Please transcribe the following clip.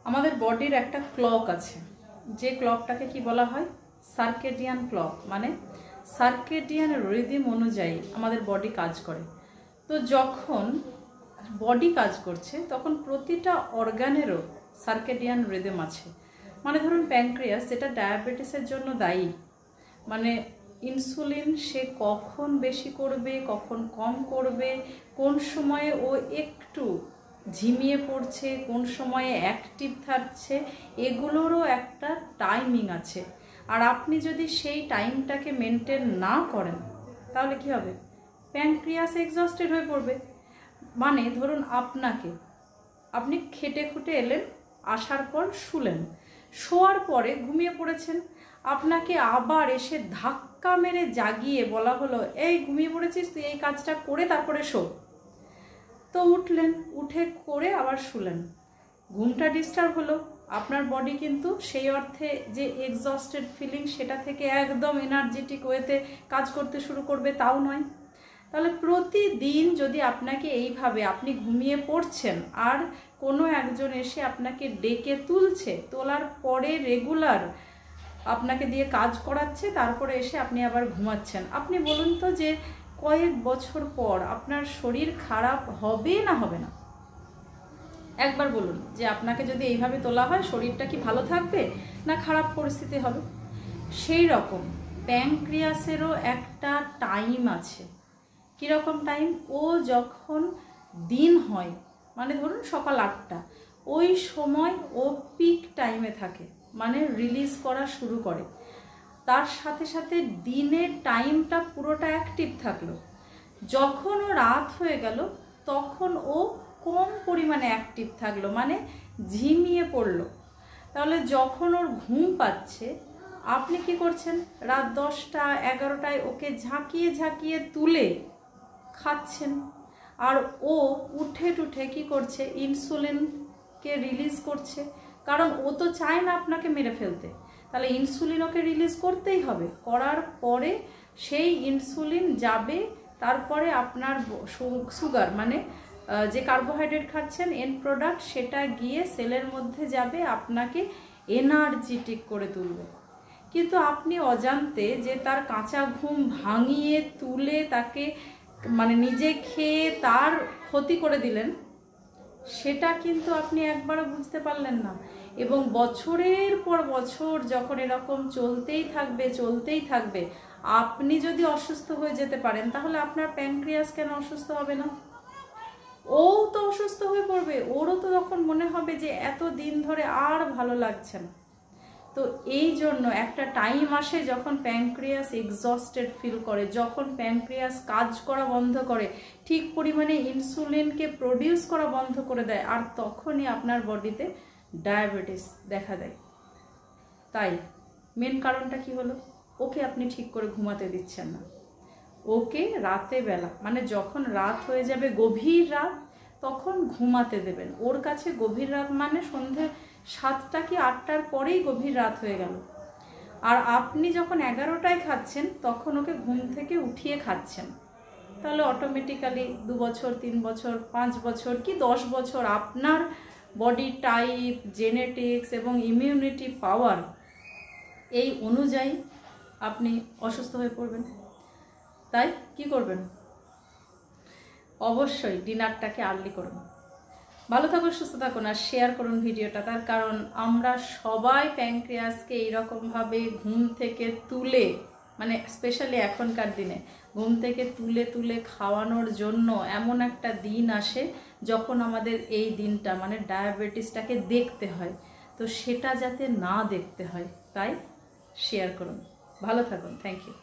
আমাদের বডির একটা ক্লক আছে, যে ক্লকটাকে কি বলা হয়? Circadian clock. মানে সার্কেডিয়ান রিদিম অনুযায়ী আমাদের বডি কাজ করে। তো যখন বডি কাজ করছে তখন প্রতিটা অর্গানেরও সার্কেডিয়ান রিদিম আছে। মানে ধরুন প্যানক্রিয়াস, যেটা ডায়াবেটিসের জন্য দায়ী, মানে ইনসুলিন সে কখন বেশি করবে, কখন কম করবে, কোন সময়ে ও একটু ঝিমিয়ে পড়ছে, কোন সময়ে অ্যাক্টিভ থাকছে, এগুলোরও একটা টাইমিং আছে। আর আপনি যদি সেই টাইমটাকে মেনটেন না করেন তাহলে কি হবে? প্যানক্রিয়াস এক্সস্টেড হয়ে পড়বে। মানে ধরুন আপনি খেটে খুটে এলেন, আসার পর শুলেন, শোয়ার পরে ঘুমিয়ে পড়েছেন, আপনাকে আবার এসে ধাক্কা মেরে জাগিয়ে বলা হলো, এই ঘুমিয়ে পড়েছিস, তুই এই কাজটা করে তারপরে শো। তো উঠলেন, উঠে করে আবার শুলেন, ঘুমটা ডিস্টার্ব হলো। আপনার বডি কিন্তু সেই অর্থে যে এক্সস্টেড ফিলিং সেটা থেকে একদম এনার্জেটিক ওয়েতে কাজ করতে শুরু করবে তাও নয়। তাহলে প্রতিদিন যদি আপনাকে এইভাবে আপনি ঘুমিয়ে পড়ছেন আর কোনো একজন এসে আপনাকে ডেকে তুলছে, তোলার পরে রেগুলার আপনাকে দিয়ে কাজ করাচ্ছে, তারপরে এসে আপনি আবার ঘুমাচ্ছেন, আপনি বলুন তো যে কয়েক বছর পর আপনার শরীর খারাপ হবে না হবে না? একবার বলুন যে আপনাকে যদি এইভাবে তোলা হয় শরীরটা কি ভালো থাকবে না খারাপ পরিস্থিতি হবে? সেই রকম প্যানক্রিয়াসেরও একটা টাইম আছে। কীরকম টাইম? ও যখন দিন হয়, মানে ধরুন সকাল 8টা, ওই সময় ও পিক টাইমে থাকে, মানে রিলিজ করা শুরু করে। তার সাথে সাথে দিনের টাইমটা পুরোটা অ্যাক্টিভ থাকলো। যখন ও রাত হয়ে গেল তখন ও কম পরিমাণে অ্যাক্টিভ থাকলো, মানে ঝিমিয়ে পড়লো। তাহলে যখন ওর ঘুম পাচ্ছে, আপনি কি করছেন? রাত 10টা 11টায় ওকে ঝাঁকিয়ে ঝাঁকিয়ে তুলে খাচ্ছেন। আর ও উঠে টুঠে কি করছে? ইনসুলিনকে রিলিজ করছে, কারণ ও তো চায় না আপনাকে মেরে ফেলতে। তাহলে ইনসুলিন ওকে রিলিজ করতেই হবে। করার পরে সেই ইনসুলিন যাবে, তারপরে আপনার সুগার, মানে যে কার্বোহাইড্রেট খাচ্ছেন এন্ড প্রোডাক্ট, সেটা গিয়ে সেলের মধ্যে যাবে, আপনাকে এনার্জেটিক করে তুলবে। কিন্তু আপনি অজান্তে যে তার কাঁচা ঘুম ভাঙিয়ে তুলে তাকে মানে নিজে খেয়ে তার ক্ষতি করে দিলেন, সেটা কিন্তু আপনি একবারও বুঝতে পারলেন না। এবং বছরের পর বছর যখন এরকম চলতেই থাকবে, আপনি যদি অসুস্থ হয়ে যেতে পারেন, তাহলে আপনার প্যানক্রিয়াস কেন অসুস্থ হবে না? ও তো অসুস্থ হয়ে পড়বে, ওরও তো তখন মনে হবে যে এত দিন ধরে আর ভালো লাগছে না। তো এই জন্য একটা টাইম আসে যখন প্যানক্রিয়াস এক্সস্টেড ফিল করে, যখন প্যানক্রিয়াস কাজ করা বন্ধ করে, ঠিক পরিমাণে ইনসুলিনকে প্রডিউস করা বন্ধ করে দেয়, আর তখনই আপনার বডিতে ডায়াবেটিস দেখা দেয়। তাই মেন কারণটা কি হলো? ওকে আপনি ঠিক করে ঘুমাতে দিচ্ছেন না। ওকে রাতে বেলা, মানে যখন রাত হয়ে যাবে গভীর রাত, তখন ঘুমাতে দেবেন। ওর কাছে গভীর রাত মানে সন্ধে 7টা কি 8টার পরেই গভীর রাত হয়ে গেল। আর আপনি যখন 11টায় খাচ্ছেন তখন ওকে ঘুম থেকে উঠিয়ে খাচ্ছেন। তাহলে অটোমেটিক্যালি 2 বছর 3 বছর 5 বছর কি 10 বছর আপনার বডি টাইপ, জেনেটিক্স এবং ইমিউনিটি পাওয়ার এই অনুযায়ী আপনি অসুস্থ হয়ে পড়বেন। তাই কি করবেন? অবশ্যই ডিনারটাকে আর্লি করুন। ভালো থাকুন, সুস্থ থাকুন, আর শেয়ার করুন ভিডিওটা। তার কারণ আমরা সবাই প্যানক্রিয়াসকে এইরকমভাবে ঘুম থেকে তুলে, মানে স্পেশালি এখনকার দিনে ঘুম থেকে তুলে তুলে খাওয়ানোর জন্য এমন একটা দিন আসে যখন আমাদের এই দিনটা, মানে ডায়াবেটিসটাকে দেখতে হয়। তো সেটা যাতে না দেখতে হয়, তাই শেয়ার করুন। ভালো থাকুন। Thank you.